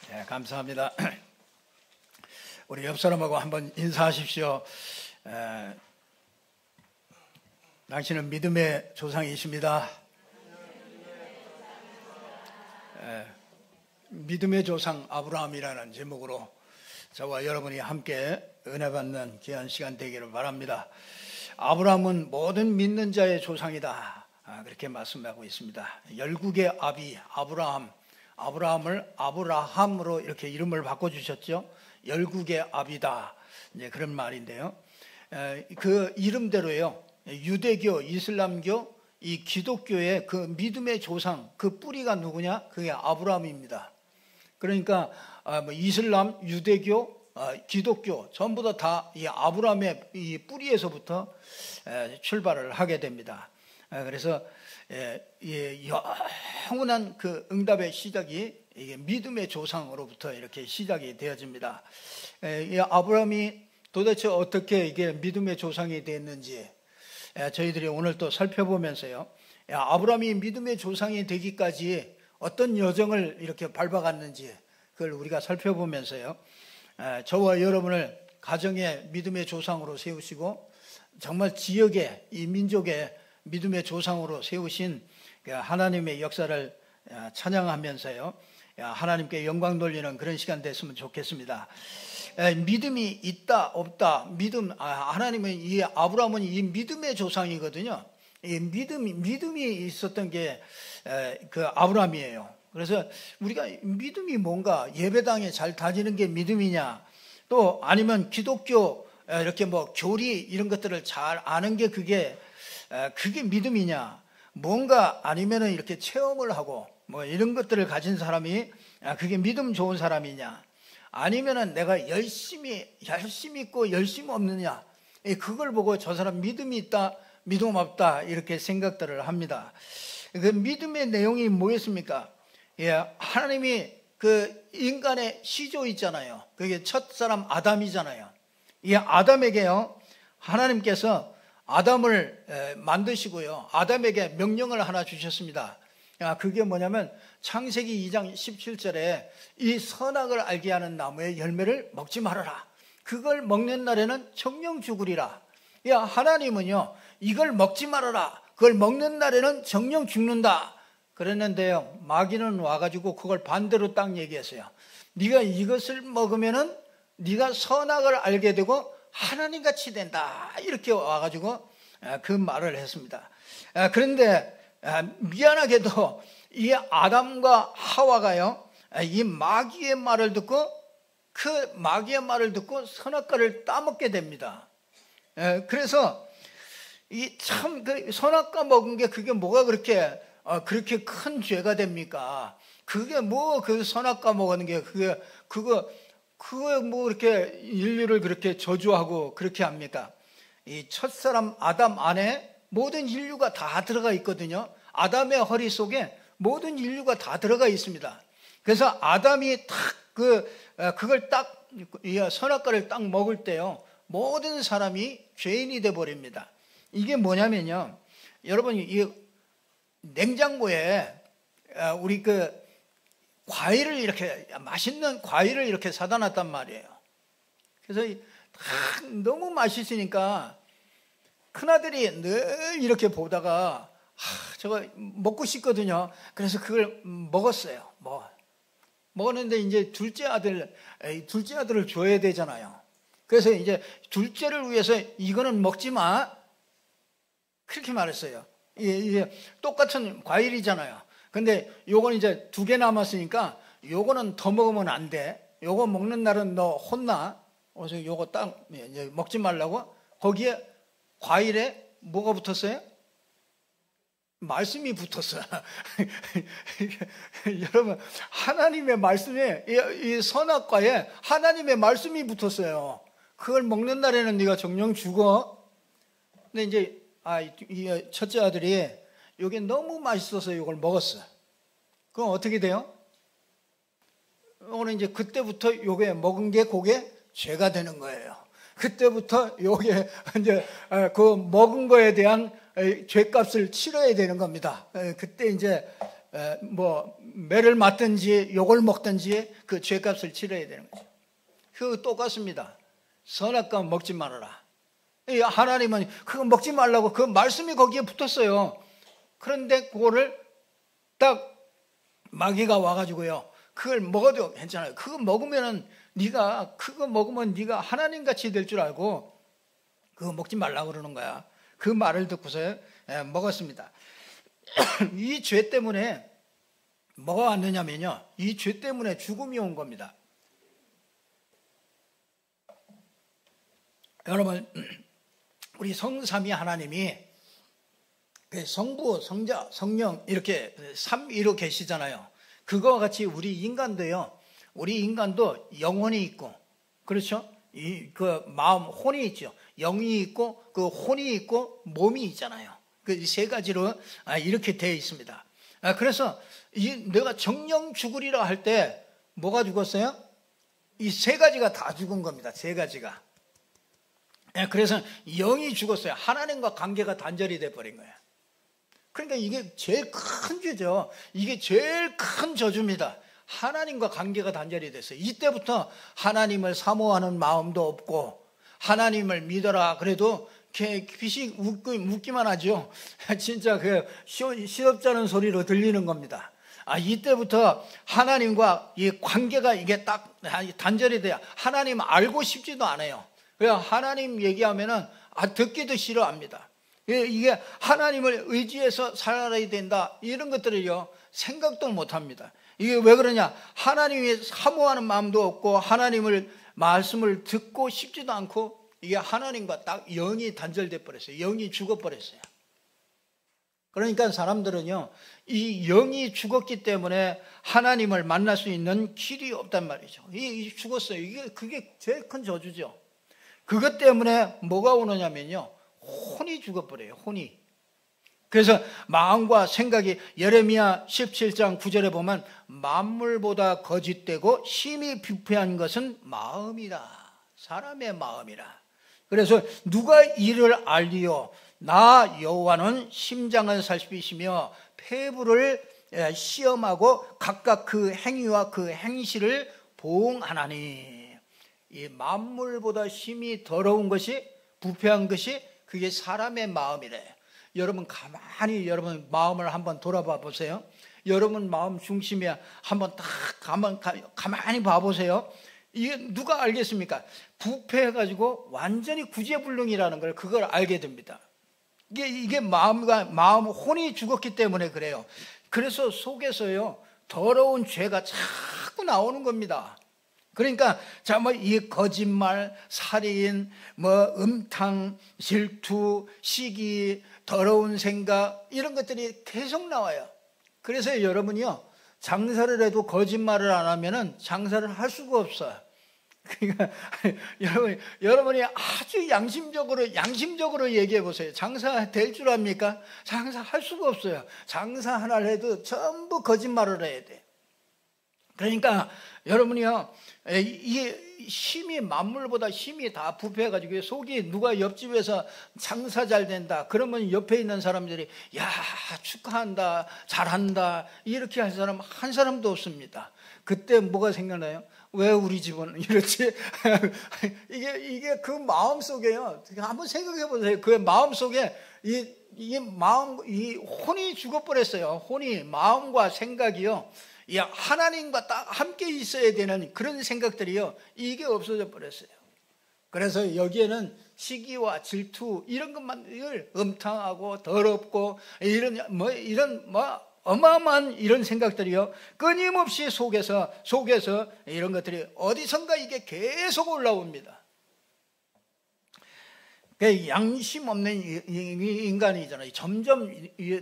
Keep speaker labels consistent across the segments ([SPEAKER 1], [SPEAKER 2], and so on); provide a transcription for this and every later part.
[SPEAKER 1] 네, 감사합니다. 우리 옆 사람하고 한번 인사하십시오. 당신은 믿음의 조상이십니다. 믿음의 조상 아브라함이라는 제목으로 저와 여러분이 함께 은혜 받는 귀한 시간 되기를 바랍니다. 아브라함은 모든 믿는 자의 조상이다, 그렇게 말씀하고 있습니다. 열국의 아비 아브라함을 아브라함으로 이렇게 이름을 바꿔주셨죠. 열국의 아비다, 이제 그런 말인데요. 그 이름대로요, 유대교, 이슬람교, 이 기독교의 그 믿음의 조상, 그 뿌리가 누구냐? 그게 아브라함입니다. 그러니까 이슬람, 유대교, 기독교 전부 다 이 아브라함의 이 뿌리에서부터 출발을 하게 됩니다. 그래서 영원한 그 응답의 시작이 이게 믿음의 조상으로부터 이렇게 시작이 되어집니다. 이 아브라함이 도대체 어떻게 이게 믿음의 조상이 됐는지 저희들이 오늘 또 살펴보면서요, 아브라함이 믿음의 조상이 되기까지 어떤 여정을 이렇게 밟아갔는지 그걸 우리가 살펴보면서요, 저와 여러분을 가정의 믿음의 조상으로 세우시고 정말 지역의 이 민족의 믿음의 조상으로 세우신 하나님의 역사를 찬양하면서요, 하나님께 영광 돌리는 그런 시간 됐으면 좋겠습니다. 믿음이 있다 없다, 하나님은 이 아브라함은 이 믿음의 조상이거든요. 이 믿음이 있었던 게 그 아브라함이에요. 그래서 우리가 믿음이 뭔가, 예배당에 잘 다니는 게 믿음이냐, 또 아니면 기독교 이렇게 교리 이런 것들을 잘 아는 게 그게 믿음이냐, 뭔가 아니면은 이렇게 체험을 하고 이런 것들을 가진 사람이 그게 믿음 좋은 사람이냐, 아니면은 내가 열심히 있고 열심히 없느냐, 그걸 보고 저 사람 믿음이 있다, 믿음 없다, 이렇게 생각들을 합니다. 그 믿음의 내용이 뭐였습니까? 하나님이 그 인간의 시조 있잖아요. 그게 첫 사람 아담이잖아요. 이 아담에게요, 하나님께서 아담을 만드시고요, 아담에게 명령을 하나 주셨습니다. 그게 뭐냐면 창세기 2장 17절에 이 선악을 알게 하는 나무의 열매를 먹지 말아라. 그걸 먹는 날에는 정령 죽으리라. 하나님은요, 이걸 먹지 말아라, 그걸 먹는 날에는 정령 죽는다 그랬는데요, 마귀는 와가지고 그걸 반대로 딱 얘기했어요. 네가 이것을 먹으면은 네가 선악을 알게 되고 하나님같이 된다, 이렇게 와가지고 그 말을 했습니다. 그런데 미안하게도 이 아담과 하와가요, 이 마귀의 말을 듣고 선악과를 따먹게 됩니다. 그래서 이 참 그 선악과 먹은 게 그게 뭐가 그렇게 큰 죄가 됩니까? 그게 그 선악과 먹은 게 그거 이렇게 인류를 그렇게 저주하고 그렇게 합니까? 이 첫사람 아담 안에 모든 인류가 다 들어가 있거든요. 아담의 허리 속에 모든 인류가 다 들어가 있습니다. 그래서 아담이 그걸 딱 선악과를 딱 먹을 때요, 모든 사람이 죄인이 돼 버립니다. 이게 뭐냐면요, 여러분, 이 냉장고에 우리 과일을 이렇게, 맛있는 과일을 이렇게 사다 놨단 말이에요. 그래서 너무 맛있으니까 큰아들이 늘 이렇게 보다가 저거 먹고 싶거든요. 그래서 그걸 먹었어요. 먹었는데 이제 둘째 아들을 줘야 되잖아요. 그래서 이제 둘째를 위해서 이거는 먹지 마, 그렇게 말했어요. 이게 똑같은 과일이잖아요. 근데 요건 이제 2개 남았으니까 요거는 더 먹으면 안 돼. 요거 먹는 날은 너 혼나. 그래서 요거 딱 이제 먹지 말라고. 거기에 과일에 뭐가 붙었어요? 말씀이 붙었어요. 여러분, 하나님의 말씀에, 이 선악과에 하나님의 말씀이 붙었어요. 그걸 먹는 날에는 네가 정령 죽어. 근데 이제 이 첫째 아들이 이게 너무 맛있어서 이걸 먹었어요. 그럼 어떻게 돼요? 오늘 이제 그때부터 요게 먹은 게 그게 죄가 되는 거예요. 그때부터 요게 이제 그 먹은 거에 대한 죄값을 치러야 되는 겁니다. 그때 이제 뭐 매를 맞든지 욕을 먹든지 그 죄값을 치러야 되는 거죠. 그거 똑같습니다. 선악과는 먹지 말아라. 하나님은 그거 먹지 말라고 그 말씀이 거기에 붙었어요. 그런데 그거를 딱 마귀가 와가지고요, 그걸 먹어도 괜찮아요. 그거 먹으면 네가 하나님 같이 될 줄 알고 그거 먹지 말라고 그러는 거야. 그 말을 듣고서 먹었습니다. 이 죄 때문에 뭐가 왔느냐면요, 이 죄 때문에 죽음이 온 겁니다. 여러분, 우리 성삼위 하나님이 성부, 성자, 성령 이렇게 삼위로 계시잖아요. 그거와 같이 우리 인간도 영혼이 있고, 그렇죠? 그 마음, 혼이 있죠. 영이 있고, 그 혼이 있고, 몸이 있잖아요. 그 세 가지로 이렇게 되어 있습니다. 그래서 내가 정령 죽으리라 할 때 뭐가 죽었어요? 이 세 가지가 다 죽은 겁니다. 세 가지가. 그래서 영이 죽었어요. 하나님과 관계가 단절이 돼버린 거예요. 그러니까 이게 제일 큰 죄죠. 이게 제일 큰 저주입니다. 하나님과 관계가 단절이 됐어요. 이때부터 하나님을 사모하는 마음도 없고, 하나님을 믿어라 그래도 빛이 웃기만 하죠. 진짜 그 시덥잖은 소리로 들리는 겁니다. 이때부터 하나님과 이 관계가 이게 딱 단절이 돼야 하나님 알고 싶지도 않아요. 그래서 하나님 얘기하면은 듣기도 싫어합니다. 이게 하나님을 의지해서 살아야 된다, 이런 것들을요 생각도 못합니다. 이게 왜 그러냐? 하나님이 사모하는 마음도 없고 하나님을 말씀을 듣고 싶지도 않고, 이게 하나님과 딱 영이 단절돼 버렸어요. 영이 죽어버렸어요. 그러니까 사람들은요, 이 영이 죽었기 때문에 하나님을 만날 수 있는 길이 없단 말이죠. 이 죽었어요. 그게 제일 큰 저주죠. 그것 때문에 뭐가 오느냐면요, 혼이 죽어버려요. 혼이. 그래서 마음과 생각이, 예레미야 17장 9절에 보면 만물보다 거짓되고 심히 부패한 것은 마음이라. 사람의 마음이라. 그래서 누가 이를 알리요? 나 여호와는 심장을 살피시며 폐부를 시험하고 각각 그 행위와 그 행실을 보응하나니. 이 만물보다 심히 더러운 것이, 부패한 것이, 그게 사람의 마음이래. 여러분 가만히 여러분 마음을 한번 돌아봐 보세요. 여러분 마음 중심에 한번 딱 가만히 봐보세요. 이게 누가 알겠습니까? 부패해가지고 완전히 구제불능이라는 걸, 그걸 알게 됩니다. 이게 마음, 혼이 죽었기 때문에 그래요. 그래서 속에서요 더러운 죄가 자꾸 나오는 겁니다. 그러니까 이 거짓말, 살인, 음탕, 질투, 시기, 더러운 생각, 이런 것들이 계속 나와요. 그래서 여러분이요, 장사를 해도 거짓말을 안 하면은 장사를 할 수가 없어요. 그러니까 여러분이 아주 양심적으로 얘기해 보세요. 장사 될 줄 압니까? 장사 할 수가 없어요. 장사 하나를 해도 전부 거짓말을 해야 돼요. 그러니까 여러분이요, 이게 힘이, 만물보다 힘이 다 부패해가지고 속이, 누가 옆집에서 장사 잘 된다 그러면 옆에 있는 사람들이 야 축하한다, 잘한다, 이렇게 할 사람 한 사람도 없습니다. 그때 뭐가 생각나요? 왜 우리 집은 이렇지? 이게 그 마음 속에요, 한번 생각해 보세요. 그 마음 속에 이 혼이 죽어버렸어요. 혼이, 마음과 생각이요, 하나님과 딱 함께 있어야 되는 그런 생각들이요, 이게 없어져 버렸어요. 그래서 여기에는 시기와 질투, 이런 것만 음탕하고 더럽고 이런 어마어마한 이런 생각들이요 끊임없이 속에서 이런 것들이 어디선가 이게 계속 올라옵니다. 양심 없는 인간이잖아요. 점점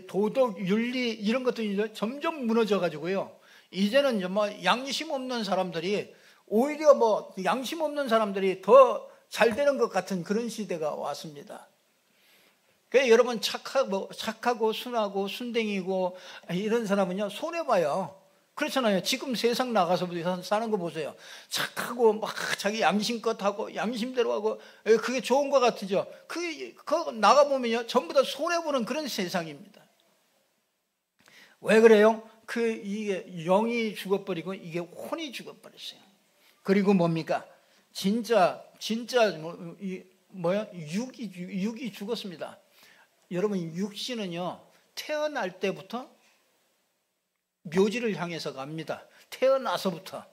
[SPEAKER 1] 도덕, 윤리 이런 것들이 점점 무너져 가지고요, 이제는 양심 없는 사람들이 오히려 양심 없는 사람들이 더 잘 되는 것 같은 그런 시대가 왔습니다. 그래서 여러분 착하고 순하고 순댕이고 이런 사람은요 손해봐요. 그렇잖아요. 지금 세상 나가서 사는 거 보세요. 착하고 막 자기 양심껏 하고 양심대로 하고 그게 좋은 것 같으죠. 그거 나가보면요 전부 다 손해보는 그런 세상입니다. 왜 그래요? 이게 영이 죽어버리고 이게 혼이 죽어버렸어요. 그리고 뭡니까? 진짜 육이 죽었습니다. 여러분, 육신은요 태어날 때부터 묘지를 향해서 갑니다. 태어나서부터.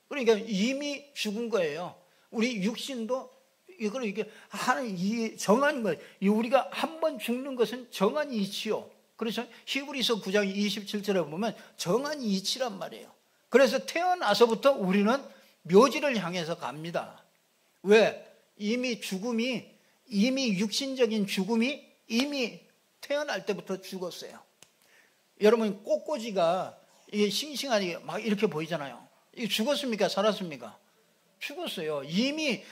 [SPEAKER 1] 그러니까 이미 죽은 거예요. 우리 육신도 이게 정한 거예요. 우리가 한 번 죽는 것은 정한 이치요. 그래서 히브리서 9장 27절에 보면 정한 이치란 말이에요. 그래서 태어나서부터 우리는 묘지를 향해서 갑니다. 왜? 이미 육신적인 죽음이 이미 태어날 때부터 죽었어요. 여러분, 꽃꽂이가 이게 싱싱하게 막 이렇게 보이잖아요. 이게 죽었습니까? 살았습니까? 죽었어요. 이미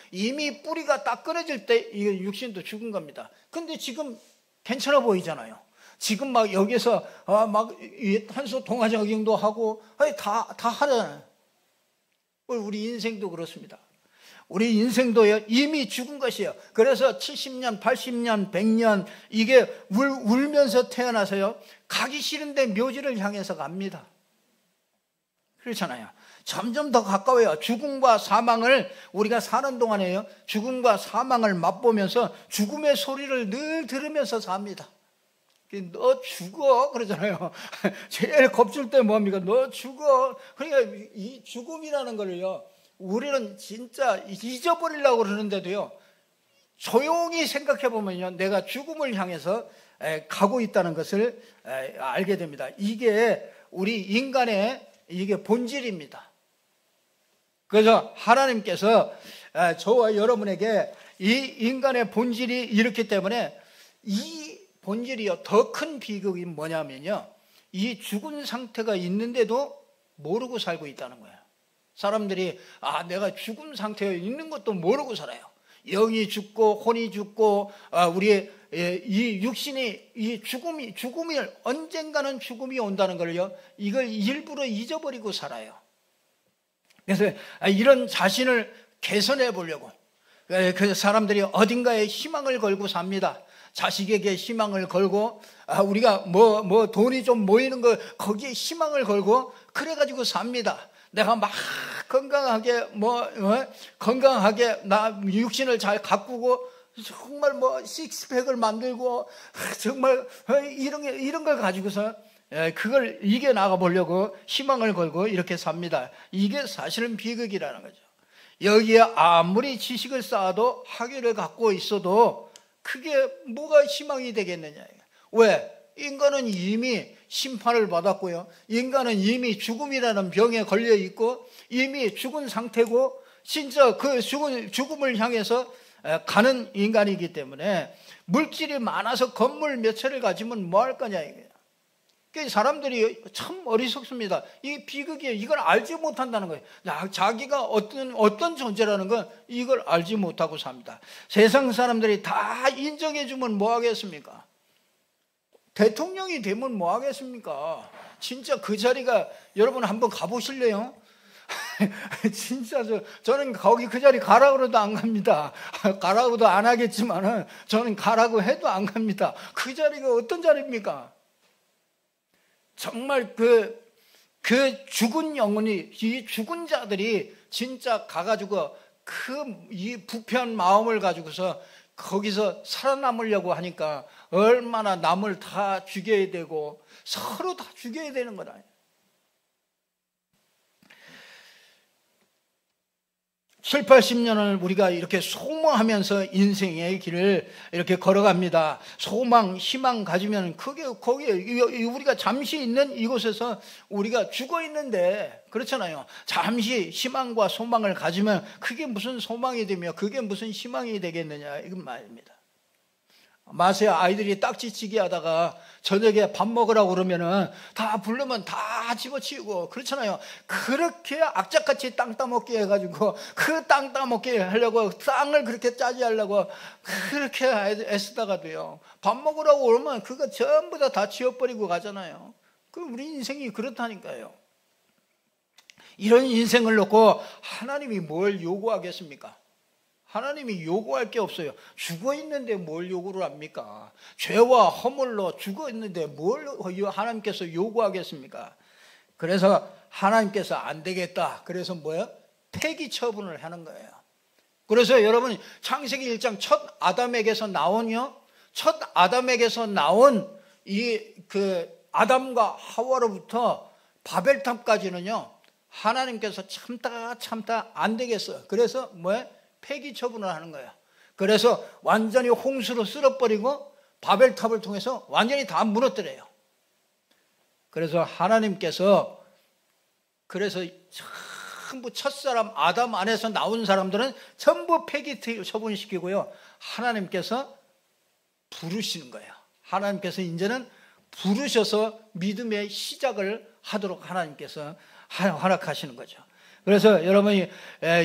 [SPEAKER 1] 뿌리가 딱 끊어질 때 이게 육신도 죽은 겁니다. 근데 지금 괜찮아 보이잖아요. 지금 막 여기서 막 한소 동화적용도 하고 다 하잖아요. 우리 인생도 그렇습니다. 우리 인생도요 이미 죽은 것이에요. 그래서 70년, 80년, 100년 이게 울면서 태어나서요 가기 싫은데 묘지를 향해서 갑니다. 그렇잖아요. 점점 더 가까워요. 죽음과 사망을 우리가 사는 동안에요 죽음과 사망을 맛보면서 죽음의 소리를 늘 들으면서 삽니다. 너 죽어 그러잖아요. 제일 겁줄 때 뭡니까? 너 죽어. 그러니까 이 죽음이라는 거를요 우리는 진짜 잊어버리려고 그러는데도요 조용히 생각해 보면요 내가 죽음을 향해서 가고 있다는 것을 알게 됩니다. 이게 우리 인간의 이게 본질입니다. 그래서 하나님께서 저와 여러분에게 이 인간의 본질이 이렇기 때문에 이 본질이요 더 큰 비극이 뭐냐면요 이 죽은 상태가 있는데도 모르고 살고 있다는 거예요. 사람들이 내가 죽은 상태에 있는 것도 모르고 살아요. 영이 죽고 혼이 죽고 우리의 이 육신이 이 죽음이 언젠가는 죽음이 온다는 걸요 이걸 일부러 잊어버리고 살아요. 그래서 이런 자신을 개선해 보려고 그 사람들이 어딘가에 희망을 걸고 삽니다. 자식에게 희망을 걸고 우리가 뭐 돈이 좀 모이는 거 거기에 희망을 걸고 그래가지고 삽니다. 내가 막 건강하게 건강하게 나 육신을 잘 가꾸고 정말 식스팩을 만들고 정말 이런 걸 가지고서 그걸 이겨나가 보려고 희망을 걸고 이렇게 삽니다. 이게 사실은 비극이라는 거죠. 여기에 아무리 지식을 쌓아도 학위를 갖고 있어도 그게 뭐가 희망이 되겠느냐. 왜? 인간은 이미 심판을 받았고요. 인간은 이미 죽음이라는 병에 걸려 있고 이미 죽은 상태고 진짜 그 죽음을 향해서 가는 인간이기 때문에 물질이 많아서 건물 몇 채를 가지면 뭐 할 거냐 이거예요. 사람들이 참 어리석습니다. 이 비극이에요. 이걸 알지 못한다는 거예요. 자기가 어떤 존재라는 건 이걸 알지 못하고 삽니다. 세상 사람들이 다 인정해 주면 뭐 하겠습니까? 대통령이 되면 뭐 하겠습니까? 진짜 그 자리가 여러분 한번 가보실래요? 진짜 저는 거기 그 자리 가라고 해도 안 갑니다. 가라고도 안 하겠지만은 저는 가라고 해도 안 갑니다. 그 자리가 어떤 자리입니까? 정말 그 죽은 영혼이 이 죽은 자들이 진짜 가가지고 이 부패한 마음을 가지고서 거기서 살아남으려고 하니까 얼마나 남을 다 죽여야 되고 서로 다 죽여야 되는 거다. 7, 80년을 우리가 이렇게 소망하면서 인생의 길을 이렇게 걸어갑니다. 소망, 희망 가지면 거기에 우리가 잠시 있는 이곳에서 우리가 죽어 있는데 그렇잖아요. 잠시 희망과 소망을 가지면 그게 무슨 소망이 되며 그게 무슨 희망이 되겠느냐 이건 말입니다. 마세 아이들이 딱지치기 하다가 저녁에 밥 먹으라고 그러면은 다 부르면 다 집어치우고 그렇잖아요. 그렇게 악착같이 땅 따먹게 해가지고 그 땅 따먹게 하려고 땅을 그렇게 짜지하려고 그렇게 애쓰다가도요 밥 먹으라고 그러면 그거 전부 다 치워버리고 가잖아요. 우리 인생이 그렇다니까요. 이런 인생을 놓고 하나님이 뭘 요구하겠습니까? 하나님이 요구할 게 없어요. 죽어 있는데 뭘 요구를 합니까? 죄와 허물로 죽어 있는데 뭘 하나님께서 요구하겠습니까? 그래서 하나님께서 안 되겠다. 그래서 뭐예요? 폐기 처분을 하는 거예요. 그래서 여러분 창세기 1장 첫 아담에게서 나온요. 첫 아담에게서 나온 그 아담과 하와로부터 바벨탑까지는요. 하나님께서 참다 안 되겠어요. 그래서 뭐예요? 폐기 처분을 하는 거예요. 그래서 완전히 홍수로 쓸어버리고 바벨탑을 통해서 완전히 다 무너뜨려요. 그래서 하나님께서 그래서 전부 첫사람 아담 안에서 나온 사람들은 전부 폐기 처분시키고요. 하나님께서 부르시는 거예요. 하나님께서 이제는 부르셔서 믿음의 시작을 하도록 하나님께서 허락하시는 거죠. 그래서 여러분이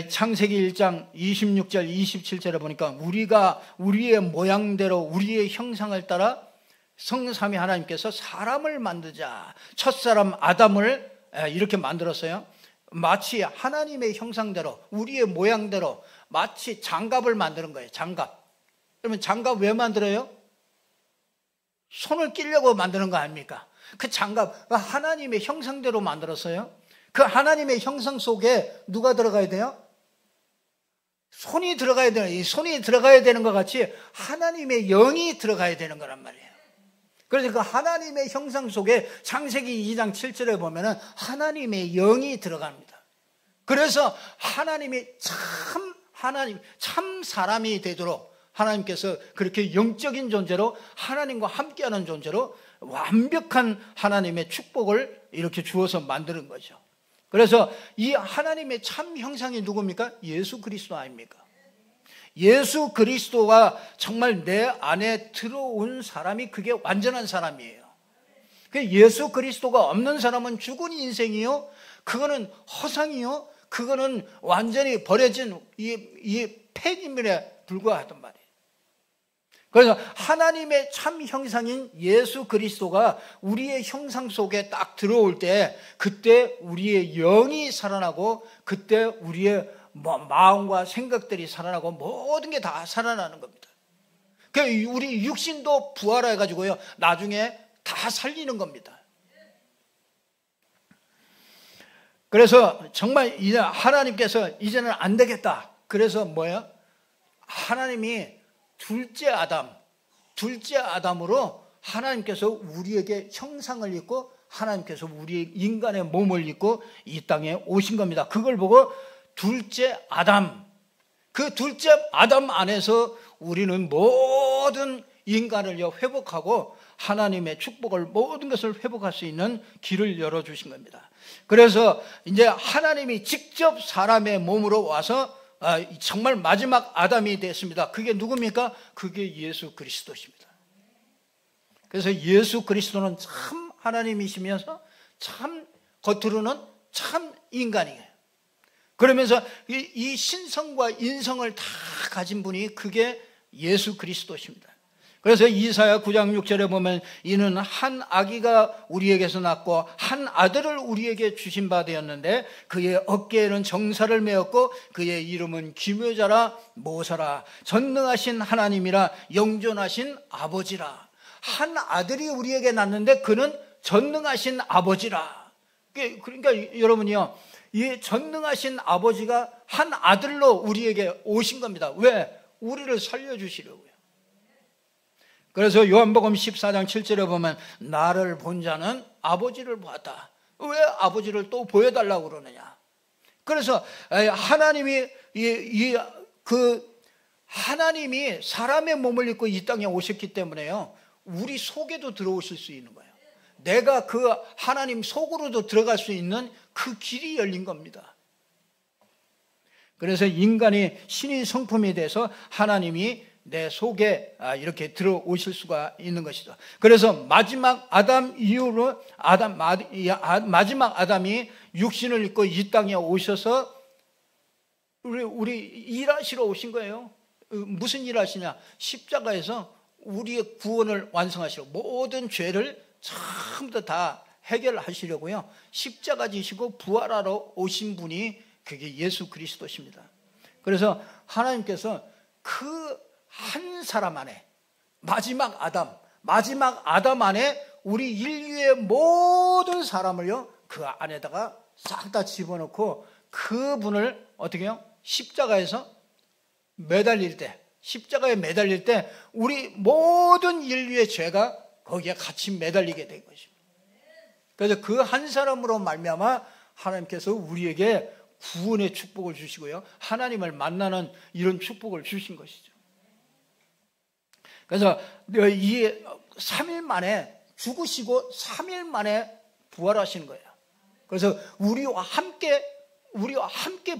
[SPEAKER 1] 창세기 1장 26절 27절에 보니까 우리가 우리의 모양대로 우리의 형상을 따라 성삼위 하나님께서 사람을 만들자. 첫사람 아담을 이렇게 만들었어요. 마치 하나님의 형상대로 우리의 모양대로 마치 장갑을 만드는 거예요. 장갑. 그러면 장갑 왜 만들어요? 손을 끼려고 만드는 거 아닙니까? 그 장갑 하나님의 형상대로 만들었어요. 그 하나님의 형상 속에 누가 들어가야 돼요? 손이 들어가야 돼요. 이 손이 들어가야 되는 것 같이 하나님의 영이 들어가야 되는 거란 말이에요. 그래서 그 하나님의 형상 속에 창세기 2장 7절에 보면은 하나님의 영이 들어갑니다. 그래서 하나님이 참 사람이 되도록 하나님께서 그렇게 영적인 존재로 하나님과 함께하는 존재로 완벽한 하나님의 축복을 이렇게 주어서 만드는 거죠. 그래서 이 하나님의 참 형상이 누굽니까? 예수 그리스도 아닙니까? 예수 그리스도가 정말 내 안에 들어온 사람이 그게 완전한 사람이에요. 예수 그리스도가 없는 사람은 죽은 인생이요, 그거는 허상이요, 그거는 완전히 버려진 이 폐기물에 불과하단 말이에요. 그래서 하나님의 참 형상인 예수 그리스도가 우리의 형상 속에 딱 들어올 때 그때 우리의 영이 살아나고 그때 우리의 마음과 생각들이 살아나고 모든 게 다 살아나는 겁니다. 우리 육신도 부활해가지고요 나중에 다 살리는 겁니다. 그래서 정말 이제 하나님께서 이제는 안 되겠다. 그래서 뭐예요? 하나님이 둘째 아담으로 하나님께서 우리에게 형상을 입고 하나님께서 우리 인간의 몸을 입고 이 땅에 오신 겁니다. 그걸 보고 둘째 아담, 그 둘째 아담 안에서 우리는 모든 인간을 회복하고 하나님의 축복을 모든 것을 회복할 수 있는 길을 열어주신 겁니다. 그래서 이제 하나님이 직접 사람의 몸으로 와서 정말 마지막 아담이 됐습니다. 그게 누굽니까? 그게 예수 그리스도십니다. 그래서 예수 그리스도는 참 하나님이시면서 참 겉으로는 참 인간이에요. 그러면서 이 신성과 인성을 다 가진 분이 그게 예수 그리스도십니다. 그래서 이사야 9장 6절에 보면 이는 한 아기가 우리에게서 낳고 한 아들을 우리에게 주신 바 되었는데 그의 어깨에는 정사를 메었고 그의 이름은 기묘자라 모사라 전능하신 하나님이라 영존하신 아버지라. 한 아들이 우리에게 낳는데 그는 전능하신 아버지라. 그러니까 여러분이요, 이 전능하신 아버지가 한 아들로 우리에게 오신 겁니다. 왜? 우리를 살려주시려고요. 그래서 요한복음 14장 7절에 보면 나를 본 자는 아버지를 보았다. 왜 아버지를 또 보여달라고 그러느냐? 그래서 하나님이 하나님이 사람의 몸을 입고 이 땅에 오셨기 때문에요, 우리 속에도 들어오실 수 있는 거예요. 내가 그 하나님 속으로도 들어갈 수 있는 그 길이 열린 겁니다. 그래서 인간이 신의 성품에 대해서 하나님이 내 속에 이렇게 들어오실 수가 있는 것이죠. 그래서 마지막 아담 이후로 마지막 아담이 육신을 입고 이 땅에 오셔서 우리 일하시러 오신 거예요. 무슨 일 하시냐? 십자가에서 우리의 구원을 완성하시고 모든 죄를 처음부터 다 해결하시려고요, 십자가 지시고 부활하러 오신 분이 그게 예수 그리스도십니다. 그래서 하나님께서 그 한 사람 안에 마지막 아담 안에 우리 인류의 모든 사람을요 그 안에다가 싹 다 집어넣고 그분을 어떻게 해요? 십자가에서 매달릴 때, 십자가에 매달릴 때 우리 모든 인류의 죄가 거기에 같이 매달리게 된 것입니다. 그래서 그 한 사람으로 말미암아 하나님께서 우리에게 구원의 축복을 주시고요, 하나님을 만나는 이런 축복을 주신 것이죠. 그래서 이 3일 만에 죽으시고 3일 만에 부활하신 거예요. 그래서 우리와 함께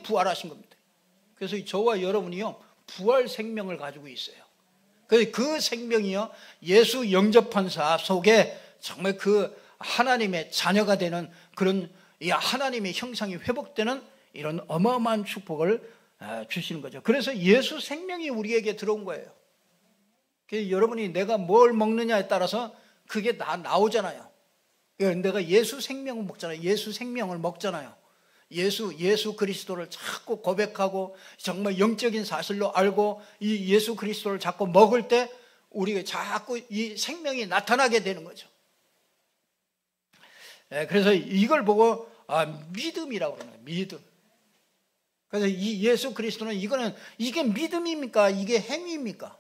[SPEAKER 1] 부활하신 겁니다. 그래서 저와 여러분이요, 부활 생명을 가지고 있어요. 그래서 그 생명이요, 예수 영접한 자 속에 정말 그 하나님의 자녀가 되는 그런 이 하나님의 형상이 회복되는 이런 어마어마한 축복을 주시는 거죠. 그래서 예수 생명이 우리에게 들어온 거예요. 그래서 여러분이 내가 뭘 먹느냐에 따라서 그게 다 나오잖아요. 내가 예수 생명을 먹잖아요. 예수 생명을 먹잖아요. 예수 그리스도를 자꾸 고백하고 정말 영적인 사실로 알고 이 예수 그리스도를 자꾸 먹을 때 우리가 자꾸 이 생명이 나타나게 되는 거죠. 그래서 이걸 보고 믿음이라고 그러는 거예요. 믿음. 그래서 이 예수 그리스도는 이게 믿음입니까? 이게 행위입니까?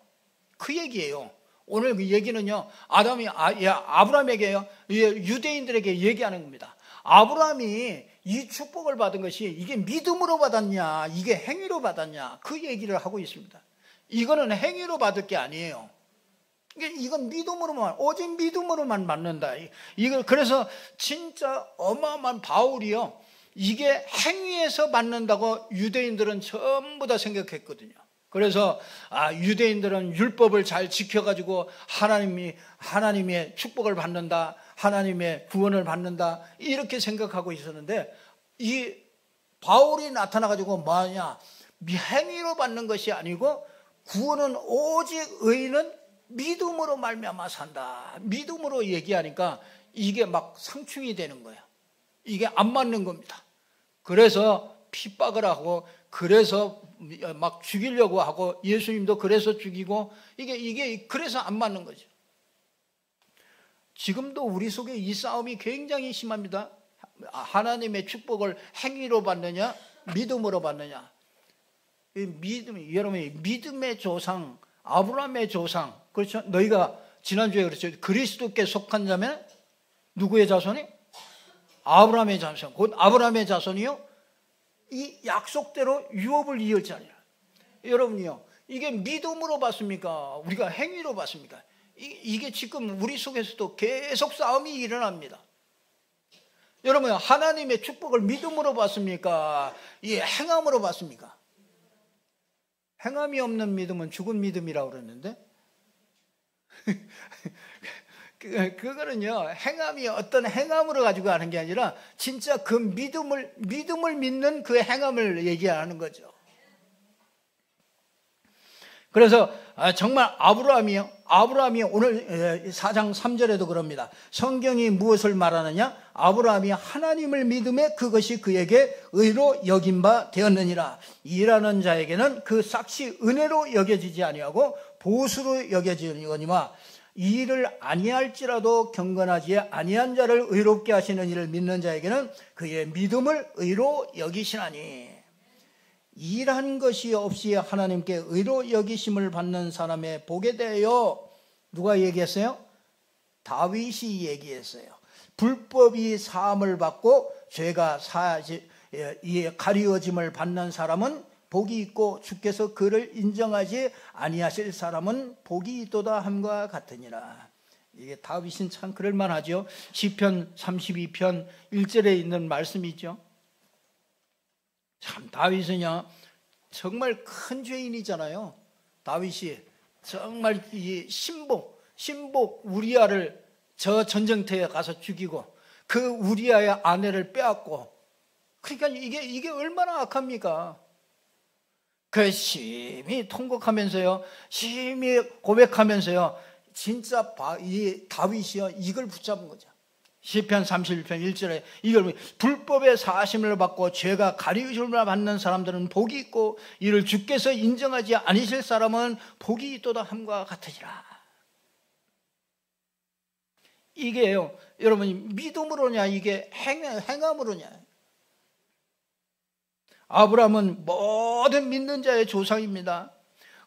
[SPEAKER 1] 그 얘기예요. 오늘 그 얘기는요, 아브라함에게요, 유대인들에게 얘기하는 겁니다. 아브라함이 이 축복을 받은 것이 이게 믿음으로 받았냐, 이게 행위로 받았냐, 그 얘기를 하고 있습니다. 이거는 행위로 받을 게 아니에요. 이건 믿음으로만, 오직 믿음으로만 받는다. 그래서 진짜 어마어마한 바울이요, 이게 행위에서 받는다고 유대인들은 전부 다 생각했거든요. 그래서 유대인들은 율법을 잘 지켜가지고 하나님의 축복을 받는다, 하나님의 구원을 받는다, 이렇게 생각하고 있었는데, 이 바울이 나타나가지고 뭐하냐, 행위로 받는 것이 아니고 구원은 오직 의인은 믿음으로 말미암아 산다, 믿음으로 얘기하니까 이게 막 상충이 되는 거예요. 이게 안 맞는 겁니다. 그래서 핍박을 하고, 그래서 막 죽이려고 하고, 예수님도 그래서 죽이고, 이게 그래서 안 맞는 거죠. 지금도 우리 속에 이 싸움이 굉장히 심합니다. 하나님의 축복을 행위로 받느냐, 믿음으로 받느냐. 여러분이 믿음의 조상, 아브라함의 조상, 그렇죠? 너희가 지난주에 그랬죠. 그리스도께 속한 자면 누구의 자손이? 아브라함의 자손. 곧 아브라함의 자손이요, 이 약속대로 유업을 이을 자니라. 여러분이요, 이게 믿음으로 받습니까? 우리가 행위로 받습니까? 이게 지금 우리 속에서도 계속 싸움이 일어납니다. 여러분, 하나님의 축복을 믿음으로 받습니까? 이 행함으로 받습니까? 행함이 없는 믿음은 죽은 믿음이라고 그랬는데, 그거는요, 행함이 어떤 행함으로 가지고 하는 게 아니라 진짜 그 믿음을 믿는 그 행함을 얘기하는 거죠. 그래서 정말 아브라함이 오늘 4장 3절에도 그럽니다. 성경이 무엇을 말하느냐? 아브라함이 하나님을 믿음에 그것이 그에게 의로 여긴 바 되었느니라. 일하는 자에게는 그 삭시 은혜로 여겨지지 아니하고 보수로 여겨지거니와 이 일을 아니할지라도 경건하지 아니한 자를 의롭게 하시는 이를 믿는 자에게는 그의 믿음을 의로 여기시나니, 일한 것이 없이 하나님께 의로 여기심을 받는 사람의 복에 대하여 누가 얘기했어요? 다윗이 얘기했어요. 불법이 사함을 받고 죄가 가리워짐을 받는 사람은 복이 있고 주께서 그를 인정하지 아니하실 사람은 복이 있도다 함과 같으니라. 이게 다윗은 참 그럴만하죠. 시편 32편 1절에 있는 말씀이죠. 참 다윗은요, 정말 큰 죄인이잖아요. 다윗이 정말 이 신복 우리아를 저 전쟁터에 가서 죽이고 그 우리아의 아내를 빼앗고, 그러니까 이게 얼마나 악합니까? 그 심히 통곡하면서요, 심히 고백하면서요, 진짜 이 다윗이요, 이걸 붙잡은 거죠. 시편 31편 1절에 이걸, 불법의 사심을 받고 죄가 가리우심을 받는 사람들은 복이 있고 이를 주께서 인정하지 아니실 사람은 복이 있도다 함과 같으리라. 이게요, 여러분이 믿음으로냐, 이게 행함으로냐. 아브라함은 모든 믿는 자의 조상입니다.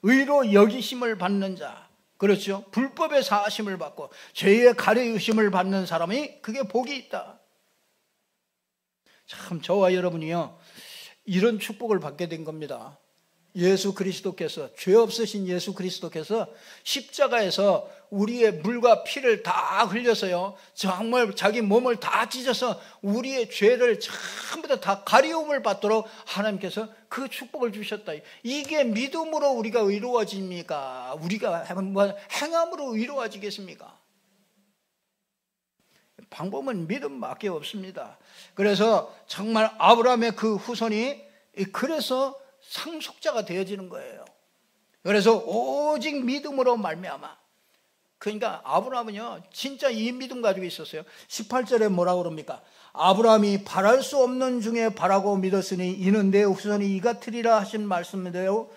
[SPEAKER 1] 의로 여기심을 받는 자, 그렇죠? 불법의 사하심을 받고 죄의 가려우심을 받는 사람이 그게 복이 있다. 참, 저와 여러분이요, 이런 축복을 받게 된 겁니다. 예수 그리스도께서, 죄 없으신 예수 그리스도께서 십자가에서 우리의 물과 피를 다 흘려서요, 정말 자기 몸을 다 찢어서 우리의 죄를 전부 다 가리움을 받도록 하나님께서 그 축복을 주셨다. 이게 믿음으로 우리가 의로워집니까? 우리가 행함으로 의로워지겠습니까? 방법은 믿음밖에 없습니다. 그래서 정말 아브라함의 그 후손이 그래서 상속자가 되어지는 거예요. 그래서 오직 믿음으로 말미암아. 그러니까 아브라함은요, 진짜 이 믿음 가지고 있었어요. 18절에 뭐라고 그럽니까? 아브라함이 바랄 수 없는 중에 바라고 믿었으니 이는 내 후손이 이같으리라 하신 말씀인데요,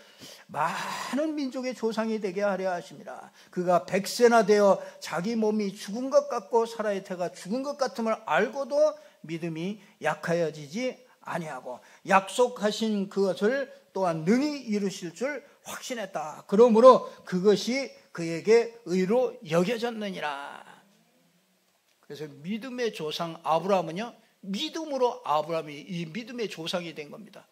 [SPEAKER 1] 많은 민족의 조상이 되게 하려 하심이라. 그가 100세나 되어 자기 몸이 죽은 것 같고 사라의 태가 죽은 것 같음을 알고도 믿음이 약하여지지 아니하고 약속하신 그것을 또한 능히 이루실 줄 확신했다. 그러므로 그것이 그에게 의로 여겨졌느니라. 그래서 믿음의 조상 아브라함은요, 믿음으로 아브라함이 이 믿음의 조상이 된 겁니다.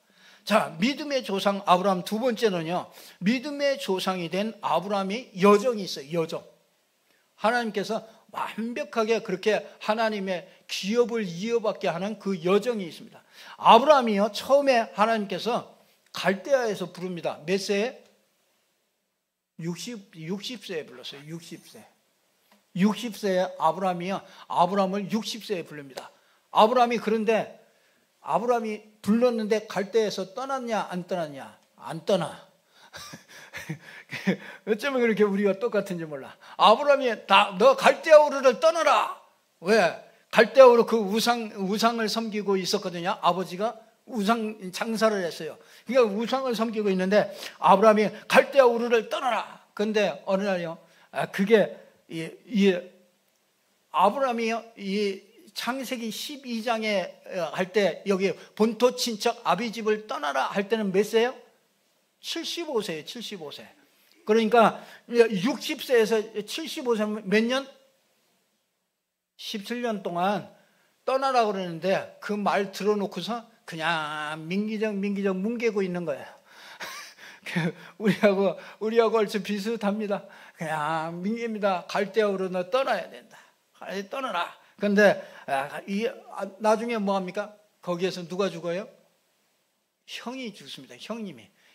[SPEAKER 1] 자, 믿음의 조상 아브라함 두 번째는요, 믿음의 조상이 된 아브라함이 여정이 있어요. 여정. 하나님께서 완벽하게 그렇게 하나님의 기업을 이어받게 하는 그 여정이 있습니다. 아브라함이요, 처음에 하나님께서 갈대아에서 부릅니다. 몇 세에? 60세에 불렀어요. 60세. 60세에 아브라함을 60세에 부릅니다. 그런데 아브라함이 불렀는데 갈대에서 떠났냐 안 떠났냐? 안 떠나. 어쩌면 그렇게 우리가 똑같은지 몰라. 아브라함이 너 갈대아 우르를 떠나라. 왜? 갈대아 우르 그 우상을 섬기고 있었거든요. 아버지가 우상 장사를 했어요. 그러니까 우상을 섬기고 있는데 아브라함이 갈대아 우르를 떠나라. 그런데 어느 날요, 그게 아브라함이요, 이 창세기 12장에 할 때 여기 본토 친척 아비 집을 떠나라 할 때는 몇 세예요? 75세예요. 75세. 그러니까 60세에서 75세 몇 년? 17년 동안 떠나라 그러는데 그 말 들어놓고서 그냥 민기적 뭉개고 있는 거예요. 우리하고 얼추 비슷합니다. 그냥 민기입니다. 갈대아우로 너 떠나야 된다. 떠나라. 그런데 나중에 뭐합니까? 거기에서 누가 죽어요? 형이 죽습니다.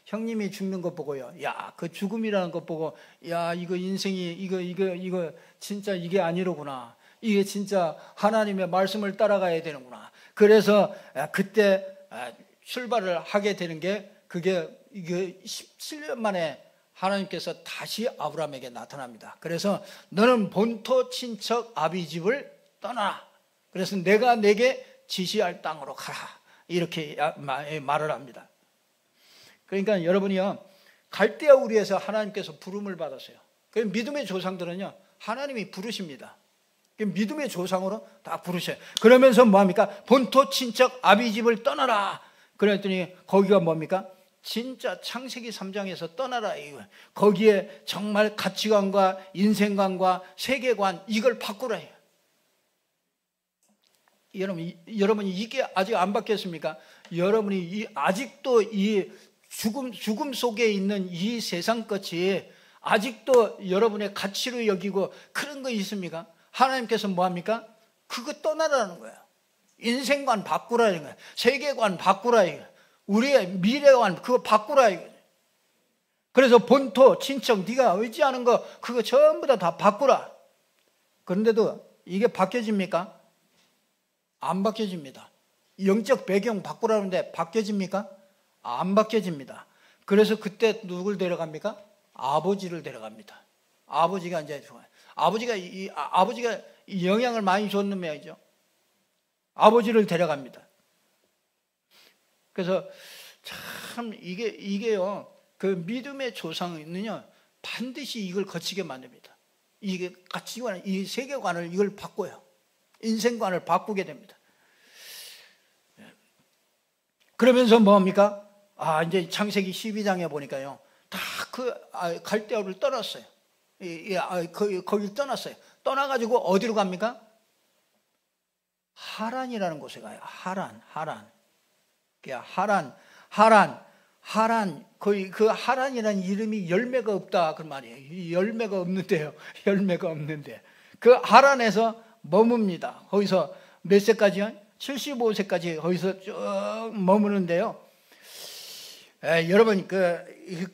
[SPEAKER 1] 형님이 죽는 것 보고요, 야, 그 죽음이라는 것 보고, 야, 이거 인생이 이거 진짜 이게 아니로구나. 이게 진짜 하나님의 말씀을 따라가야 되는구나. 그래서 그때 출발을 하게 되는 게, 이게 17년 만에 하나님께서 다시 아브라함에게 나타납니다. 그래서 너는 본토 친척 아비 집을 떠나라. 그래서 내가 내게 지시할 땅으로 가라. 이렇게 말을 합니다. 그러니까 여러분이요, 갈대아 우르에서 하나님께서 부름을 받았어요. 그 믿음의 조상들은요, 하나님이 부르십니다. 믿음의 조상으로 다 부르셔요. 그러면서 뭐합니까? 본토 친척 아비 집을 떠나라. 그랬더니 거기가 뭡니까? 진짜 창세기 3장에서 떠나라. 거기에 정말 가치관과 인생관과 세계관, 이걸 바꾸라 해요. 여러분이 이게 아직 안 바뀌었습니까? 여러분이 아직도 이 죽음 속에 있는 이 세상 끝이 아직도 여러분의 가치로 여기고 그런 거 있습니까? 하나님께서 뭐합니까? 그거 떠나라는 거예요. 인생관 바꾸라는 거예요. 세계관 바꾸라는 거예요. 우리의 미래관 그거 바꾸라. 그래서 본토, 친척, 네가 의지하는 거 그거 전부 다 바꾸라. 그런데도 이게 바뀌어집니까? 안 바뀌어집니다. 영적 배경 바꾸라는데 바뀌어집니까? 안 바뀌어집니다. 그래서 그때 누굴 데려갑니까? 아버지를 데려갑니다. 아버지가 이제 좋아요. 아버지가 영향을 많이 줬는 모양이죠. 아버지를 데려갑니다. 그래서 참 이게요, 그 믿음의 조상은요 반드시 이걸 거치게 만듭니다. 이게 가치관, 이 세계관을 이걸 바꿔요. 인생관을 바꾸게 됩니다. 그러면서 뭡니까? 이제 창세기 12장에 보니까요, 다 그 갈대아우를 떠났어요. 거기 떠났어요. 떠나가지고 어디로 갑니까? 하란이라는 곳에 가요. 하란. 거의 그 하란이라는 이름이 열매가 없다 그 말이에요. 열매가 없는데요. 열매가 없는데 그 하란에서 머뭅니다. 거기서 몇 세까지요? 75세까지 거기서 쭉 머무는데요. 여러분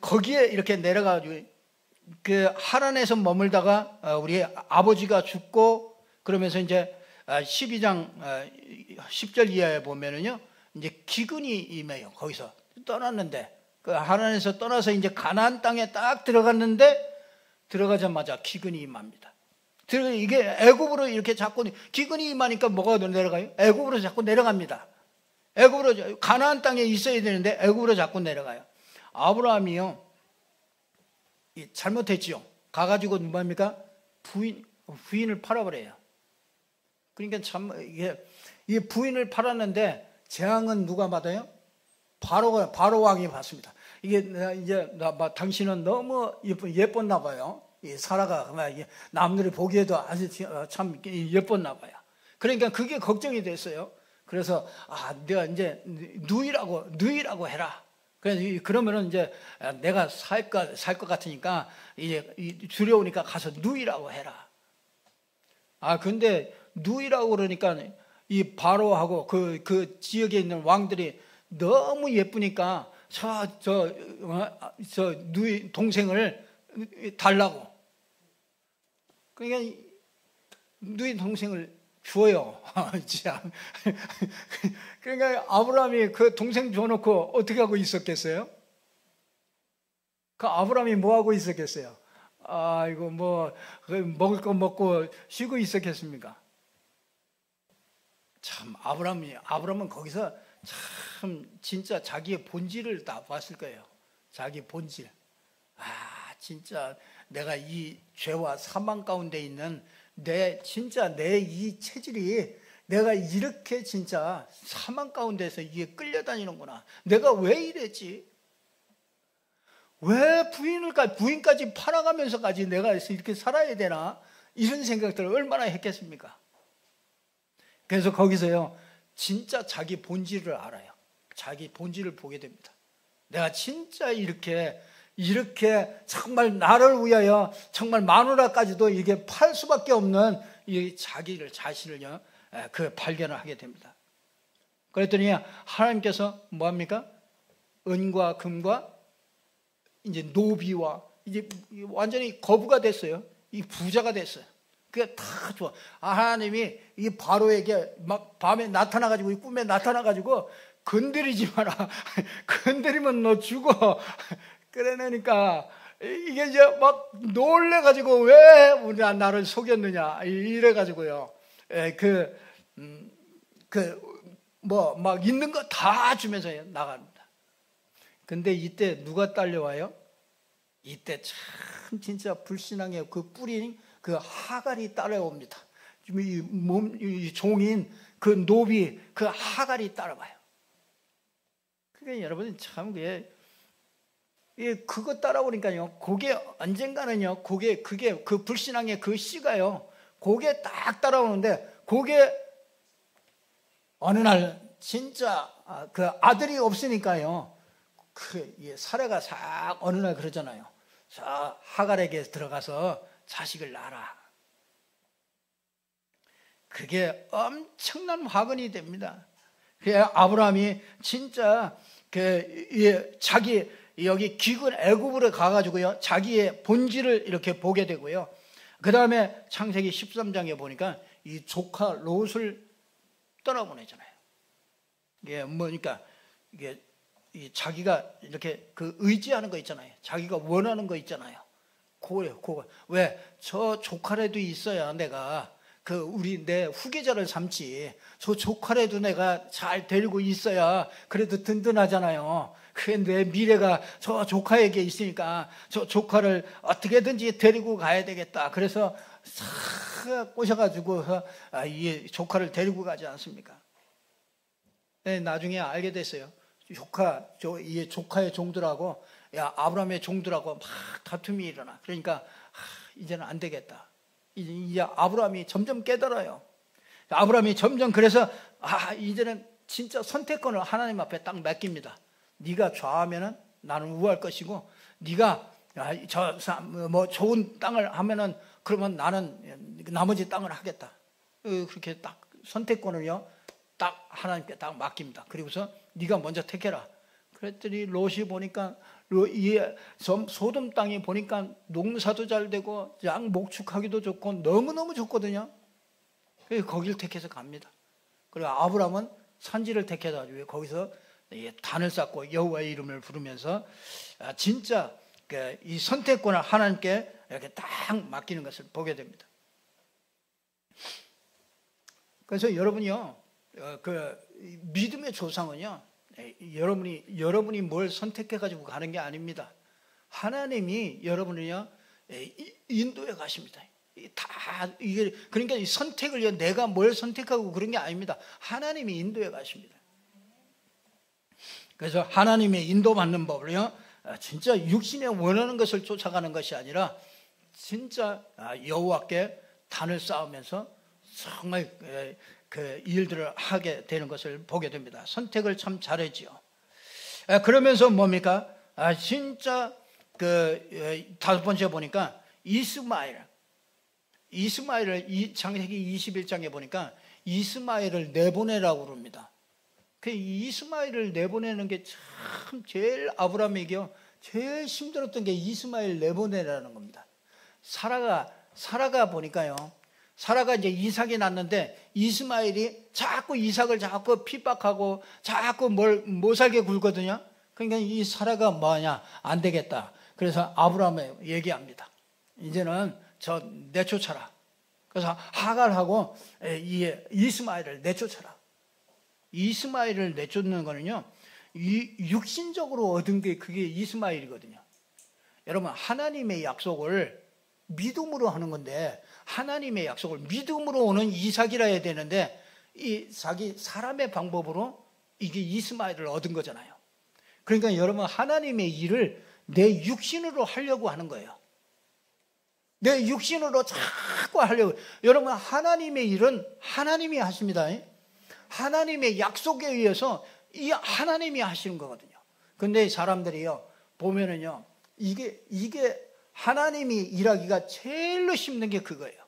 [SPEAKER 1] 거기에 이렇게 내려가지고 그 하란에서 머물다가 우리 아버지가 죽고 그러면서 이제 12장 10절 이하에 보면은요, 이제 기근이 임해요. 거기서 떠났는데 그 하란에서 떠나서 이제 가나안 땅에 딱 들어갔는데 들어가자마자 기근이 임합니다. 이게 애굽으로 이렇게 자꾸 기근이 임하니까 뭐가 내려가요? 애굽으로 자꾸 내려갑니다. 애굽으로 가나안 땅에 있어야 되는데 애굽으로 자꾸 내려가요. 아브라함이요 잘못했지요. 가가지고 뭐합니까? 부인을 팔아버려요. 그러니까 참 이게 부인을 팔았는데 재앙은 누가 받아요? 바로 왕이 받습니다. 이게 당신은 너무 예뻤나 봐요. 이 사라가 남들이 보기에도 아주 참 예뻤나 봐요. 그러니까 그게 걱정이 됐어요. 그래서 내가 이제 누이라고 해라. 그러면은 이제 내가 살 것 같으니까 이제 두려우니까 가서 누이라고 해라. 근데 누이라고 그러니까 이 바로하고 그 지역에 있는 왕들이 너무 예쁘니까 저 누이 동생을 달라고. 그러니까 누이 동생을 줘요. 그러니까 아브라함이 그 동생 줘놓고 어떻게 하고 있었겠어요? 그 아브라함이 뭐 하고 있었겠어요? 이거 뭐 먹을 거 먹고 쉬고 있었겠습니까? 참 아브라함은 거기서 참 진짜 자기의 본질을 다 봤을 거예요. 자기 본질. 진짜 내가 이 죄와 사망 가운데 있는 내 이 체질이 내가 이렇게 진짜 사망 가운데서 이게 끌려다니는구나. 내가 왜 이랬지? 왜 부인까지 팔아가면서까지 내가 이렇게 살아야 되나? 이런 생각들을 얼마나 했겠습니까? 그래서 거기서요, 진짜 자기 본질을 알아요. 자기 본질을 보게 됩니다. 내가 진짜 이렇게 정말 나를 위하여 정말 마누라까지도 이게 팔 수밖에 없는 이 자신을요, 그 발견을 하게 됩니다. 그랬더니 하나님께서 뭐합니까? 은과 금과 이제 노비와 이제 완전히 거부가 됐어요. 이 부자가 됐어요. 그게 다 좋아. 하나님이 이 바로에게 막 밤에 나타나가지고, 이 꿈에 나타나가지고, 건드리지 마라. 건드리면 너 죽어. 그러니까, 이게 이제 막 놀래가지고, 왜 나를 속였느냐. 이래가지고요. 막 있는 거 다 주면서 나갑니다. 근데 이때 누가 딸려와요? 이때 참 진짜 불신앙의 그 뿌린 그 하갈이 따라옵니다. 이 종인 그 노비, 그 하갈이 따라와요. 그러니까 여러분 참 그거 따라오니까요, 그게 언젠가는요, 그게 그 불신앙의 그 씨가요, 그게 딱 따라오는데, 그게 어느 날 진짜 그 아들이 없으니까요, 사라가 싹 어느 날 그러잖아요. 자, 하갈에게 들어가서 자식을 낳아라. 그게 엄청난 화근이 됩니다. 아브라함이 진짜 자기 여기 기근 애굽으로 가가지고요, 자기의 본질을 이렇게 보게 되고요. 그 다음에 창세기 13장에 보니까 이 조카 롯을 떠나보내잖아요. 이게 뭐니까 이게 자기가 이렇게 그 의지하는 거 있잖아요. 자기가 원하는 거 있잖아요. 그거 왜 저 조카라도 있어야 내가 내 후계자를 삼지. 저 조카라도 내가 잘 데리고 있어야 그래도 든든하잖아요. 그게 내 미래가 저 조카에게 있으니까 저 조카를 어떻게든지 데리고 가야 되겠다. 그래서 싹 꼬셔가지고 이 조카를 데리고 가지 않습니까? 네, 나중에 알게 됐어요. 이 조카의 종들하고 아브라함의 종들하고 막 다툼이 일어나. 그러니까 이제는 안 되겠다. 이제 아브라함이 점점 깨달아요. 아브라함이 점점 그래서 이제는 진짜 선택권을 하나님 앞에 딱 맡깁니다. 네가 좌하면은 나는 우할 것이고, 네가 뭐 좋은 땅을 하면은 그러면 나는 나머지 땅을 하겠다. 그렇게 딱 선택권을요 딱 하나님께 딱 맡깁니다. 그리고서 네가 먼저 택해라. 그랬더니 롯이 보니까 소돔 땅이 보니까 농사도 잘 되고 양 목축하기도 좋고 너무너무 좋거든요. 그래서 거기를 택해서 갑니다. 그리고 아브라함은 산지를 택해가지고 거기서 단을 쌓고 여호와의 이름을 부르면서 진짜 이 선택권을 하나님께 이렇게 딱 맡기는 것을 보게 됩니다. 그래서 여러분이요, 믿음의 조상은요, 여러분이 뭘 선택해가지고 가는 게 아닙니다. 하나님이 여러분을요 인도해 가십니다. 이게 그러니까 이 선택을요 내가 뭘 선택하고 그런 게 아닙니다. 하나님이 인도해 가십니다. 그래서 하나님의 인도받는 법을요 진짜 육신에 원하는 것을 쫓아가는 것이 아니라 진짜 여호와께 단을 쌓으면서 정말 그 일들을 하게 되는 것을 보게 됩니다. 선택을 참 잘했지요. 그러면서 뭡니까? 진짜 다섯 번째 보니까 이스마엘을 창세기 21장에 보니까 이스마엘을 내보내라고 그럽니다. 그 이스마엘을 내보내는 게 참 제일 아브라함에게 제일 힘들었던 게 이스마엘 내보내라는 겁니다. 사라가 보니까요. 사라가 이제 이삭이 낳는데 이스마엘이 자꾸 이삭을 자꾸 핍박하고 자꾸 못 살게 굴거든요. 그러니까 이 사라가 뭐하냐? 안 되겠다. 그래서 아브라함에 얘기합니다. 이제는 저 내쫓아라. 그래서 하갈하고 이 이스마엘을 내쫓아라. 이스마엘을 내쫓는 거는요, 이 육신적으로 얻은 게 그게 이스마엘이거든요. 여러분, 하나님의 약속을 믿음으로 하는 건데, 하나님의 약속을 믿음으로 오는 이삭이라 해야 되는데, 이 자기 사람의 방법으로 이게 이스마엘을 얻은 거잖아요. 그러니까 여러분, 하나님의 일을 내 육신으로 하려고 하는 거예요. 내 육신으로 자꾸 하려고. 여러분, 하나님의 일은 하나님이 하십니다. 하나님의 약속에 의해서 이 하나님이 하시는 거거든요. 근데 사람들이요, 보면은요, 이게 하나님이 일하기가 제일로 힘든 게 그거예요.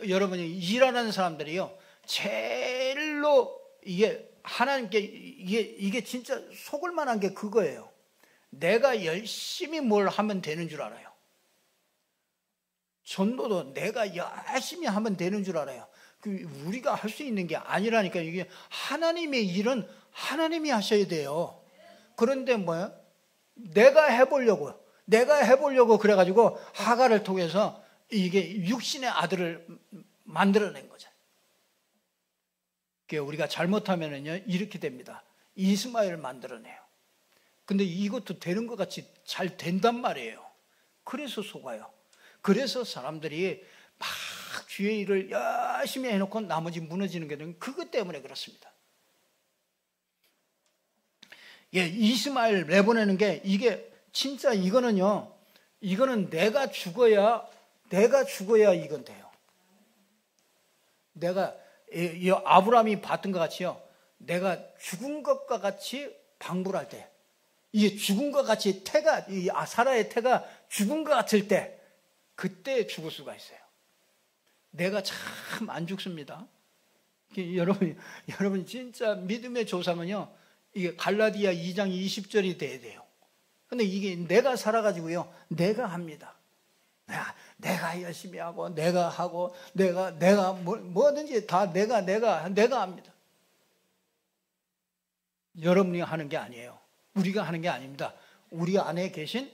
[SPEAKER 1] 여러분이 일하는 사람들이요, 제일로 이게 하나님께 이게 진짜 속을 만한 게 그거예요. 내가 열심히 뭘 하면 되는 줄 알아요. 전도도 내가 열심히 하면 되는 줄 알아요. 우리가 할 수 있는 게 아니라니까. 이게 하나님의 일은 하나님이 하셔야 돼요. 그런데 뭐야? 내가 해보려고 그래가지고 하갈을 통해서 이게 육신의 아들을 만들어낸 거죠. 우리가 잘못하면은요 이렇게 됩니다. 이스마엘을 만들어내요. 근데 이것도 되는 것 같이 잘 된단 말이에요. 그래서 속아요. 그래서 사람들이 막 주의 일을 열심히 해놓고 나머지 무너지는 게 그것 때문에 그렇습니다. 이스마엘 내보내는 게 이게 진짜 이거는 내가 죽어야 이건 돼요. 내가 아브라함이 봤던 것 같이요. 내가 죽은 것과 같이 방불할 때, 이게 죽은 것 같이 사라의 태가 죽은 것 같을 때, 그때 죽을 수가 있어요. 내가 참 안 죽습니다. 여러분 진짜 믿음의 조상은요, 이게 갈라디아 2장 20절이 돼야 돼요. 근데 이게 내가 살아가지고요, 내가 합니다. 내가 열심히 하고, 내가 뭐든지 다 내가 합니다. 여러분이 하는 게 아니에요. 우리가 하는 게 아닙니다. 우리 안에 계신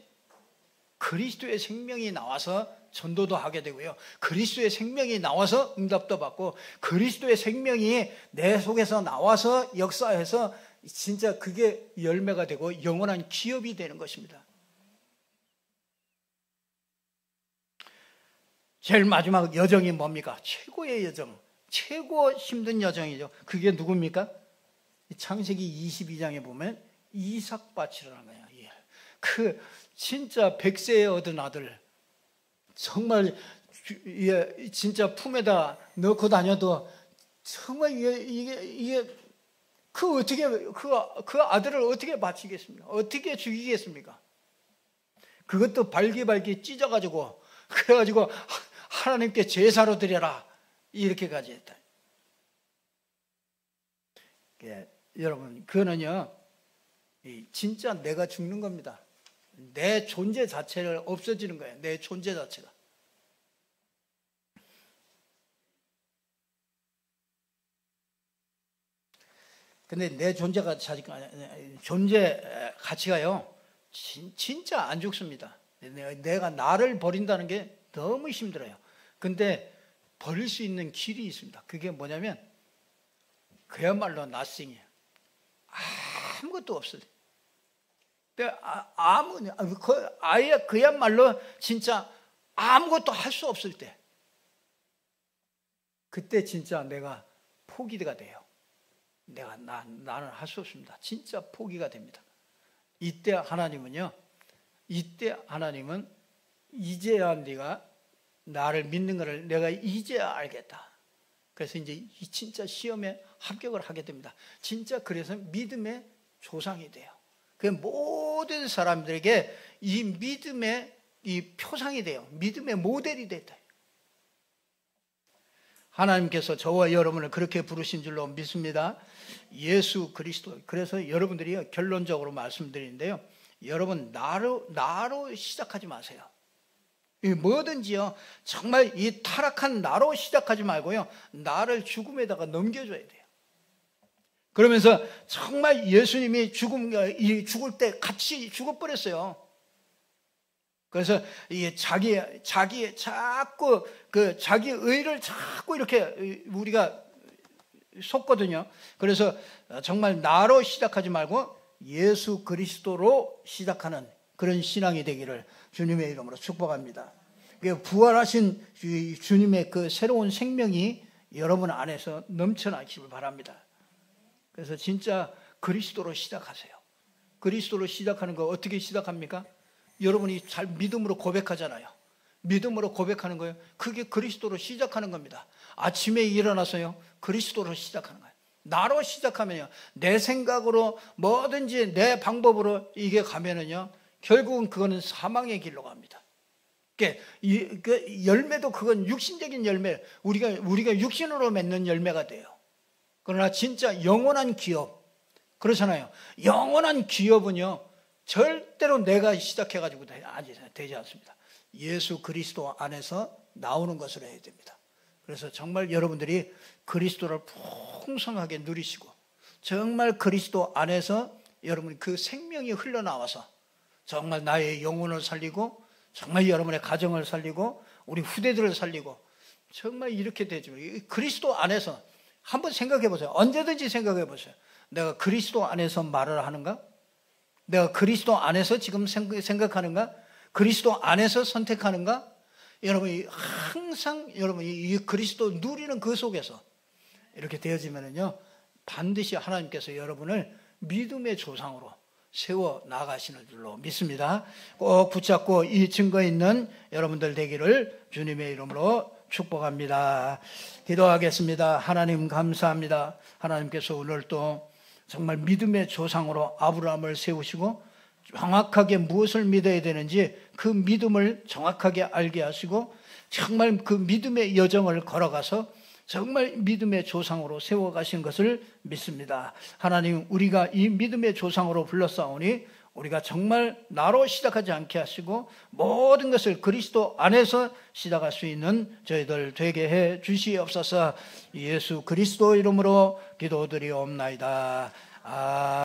[SPEAKER 1] 그리스도의 생명이 나와서 전도도 하게 되고요. 그리스도의 생명이 나와서 응답도 받고, 그리스도의 생명이 내 속에서 나와서 역사해서 진짜 그게 열매가 되고 영원한 기업이 되는 것입니다. 제일 마지막 여정이 뭡니까? 최고의 여정, 최고 힘든 여정이죠. 그게 누굽니까? 창세기 22장에 보면 이삭밭이라는 거예요. 그 진짜 100세에 얻은 아들, 정말 진짜 품에다 넣고 다녀도 정말 이게 그 아들을 어떻게 바치겠습니까? 어떻게 죽이겠습니까? 그것도 발기발기 찢어가지고 그래가지고 하나님께 제사로 드려라 이렇게까지 했다. 여러분, 그거는요 진짜 내가 죽는 겁니다. 내 존재 자체를 없어지는 거예요. 내 존재 자체가. 근데 내 존재 가치가요 진짜 안 죽습니다. 내가 나를 버린다는 게 너무 힘들어요. 근데 버릴 수 있는 길이 있습니다. 그게 뭐냐면 그야말로 nothing이에요. 아무것도 없어요. 아예 그야말로 진짜 아무것도 할 수 없을 때, 그때 진짜 내가 포기가 돼요. 나는 할 수 없습니다. 진짜 포기가 됩니다. 이때 하나님은 이제야 네가 나를 믿는 것을 내가 이제야 알겠다. 그래서 이제 진짜 시험에 합격을 하게 됩니다. 진짜 그래서 믿음의 조상이 돼요. 그 모든 사람들에게 이 믿음의 이 표상이 돼요. 믿음의 모델이 됐다. 하나님께서 저와 여러분을 그렇게 부르신 줄로 믿습니다. 예수 그리스도. 그래서 여러분들이 결론적으로 말씀드리는데요, 여러분 나로 시작하지 마세요. 뭐든지요 정말 이 타락한 나로 시작하지 말고요, 나를 죽음에다가 넘겨줘야 돼요. 그러면서 정말 예수님이 죽을 때 같이 죽어버렸어요. 그래서 자기 자꾸 자기 의를 자꾸 이렇게 우리가 속거든요. 그래서 정말 나로 시작하지 말고 예수 그리스도로 시작하는 그런 신앙이 되기를 주님의 이름으로 축복합니다. 부활하신 주님의 그 새로운 생명이 여러분 안에서 넘쳐나기를 바랍니다. 그래서 진짜 그리스도로 시작하세요. 그리스도로 시작하는 거 어떻게 시작합니까? 여러분이 잘 믿음으로 고백하잖아요. 믿음으로 고백하는 거예요. 그게 그리스도로 시작하는 겁니다. 아침에 일어나서요 그리스도로 시작하는 거예요. 나로 시작하면요, 내 생각으로 뭐든지 내 방법으로 이게 가면은요 결국은 그거는 사망의 길로 갑니다. 그 열매도 그건 육신적인 열매, 우리가 육신으로 맺는 열매가 돼요. 그러나 진짜 영원한 기업, 그렇잖아요. 영원한 기업은요 절대로 내가 시작해가지고 되지 않습니다. 예수 그리스도 안에서 나오는 것으로 해야 됩니다. 그래서 정말 여러분들이 그리스도를 풍성하게 누리시고, 정말 그리스도 안에서 여러분 그 생명이 흘러나와서 정말 나의 영혼을 살리고, 정말 여러분의 가정을 살리고, 우리 후대들을 살리고, 정말 이렇게 되죠. 그리스도 안에서 한번 생각해 보세요. 언제든지 생각해 보세요. 내가 그리스도 안에서 말을 하는가? 내가 그리스도 안에서 지금 생각하는가? 그리스도 안에서 선택하는가? 여러분이 항상 여러분이 이 그리스도 누리는 그 속에서 이렇게 되어지면은요, 반드시 하나님께서 여러분을 믿음의 조상으로 세워 나가시는 줄로 믿습니다. 꼭 붙잡고 이 증거 있는 여러분들 되기를 주님의 이름으로 축복합니다. 기도하겠습니다. 하나님 감사합니다. 하나님께서 오늘 또 정말 믿음의 조상으로 아브라함을 세우시고 정확하게 무엇을 믿어야 되는지 그 믿음을 정확하게 알게 하시고 정말 그 믿음의 여정을 걸어가서 정말 믿음의 조상으로 세워가신 것을 믿습니다. 하나님, 우리가 이 믿음의 조상으로 불렀사오니 우리가 정말 나로 시작하지 않게 하시고 모든 것을 그리스도 안에서 시작할 수 있는 저희들 되게 해 주시옵소서. 예수 그리스도 이름으로 기도드리옵나이다.